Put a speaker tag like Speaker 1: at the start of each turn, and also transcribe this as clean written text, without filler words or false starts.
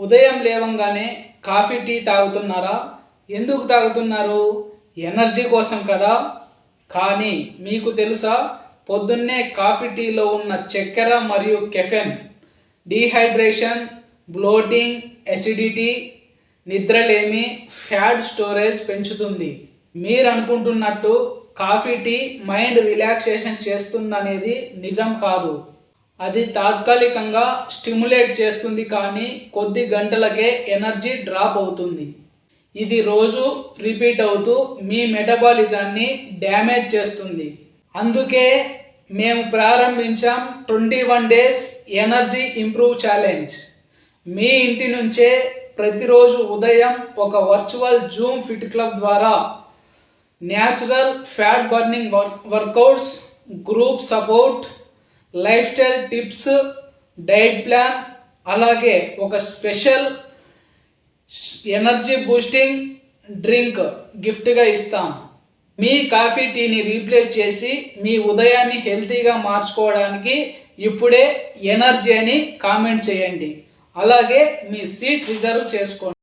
Speaker 1: ఉదయం లేవంగానే coffee tea తాగుతున్నారా? ఎందుకు తాగుతున్నారు? ఎనర్జీ కోసం కదా. కానీ మీకు తెలుసా, పొద్దున్నే కాఫీ టీలో ఉన్న చక్కెర మరియు కెఫెన్ డీహైడ్రేషన్, బ్లోటింగ్, ఎసిడిటీ, నిద్రలేమి, ఫ్యాట్ స్టోరేజ్ పెంచుతుంది. మీరు అనుకుంటున్నట్టు కాఫీ టీ మైండ్ రిలాక్సేషన్ చేస్తుందనేది నిజం కాదు. అది తాత్కాలికంగా స్టిమ్యులేట్ చేస్తుంది, కానీ కొద్ది గంటలకే ఎనర్జీ డ్రాప్ అవుతుంది. ఇది రోజు రిపీట్ అవుతూ మీ మెటబాలిజాన్ని డ్యామేజ్ చేస్తుంది. అందుకే మేము ప్రారంభించాం 21 డేస్ ఎనర్జీ ఇంప్రూవ్ ఛాలెంజ్. మీ ఇంటి నుంచే ప్రతిరోజు ఉదయం ఒక వర్చువల్ జూమ్ ఫిట్ క్లబ్ ద్వారా natural fat burning workouts, group support, life style tips, diet plan, అలాగే ఒక స్పెషల్ ఎనర్జీ బూస్టింగ్ డ్రింక్ గిఫ్ట్గా ఇస్తాం. మీ కాఫీ టీని రీప్లేస్ చేసి మీ ఉదయాన్ని హెల్తీగా మార్చుకోవడానికి ఇప్పుడే ఎనర్జీ అని కామెంట్ చేయండి. అలాగే మీ సీట్ రిజర్వ్ చేసుకోండి.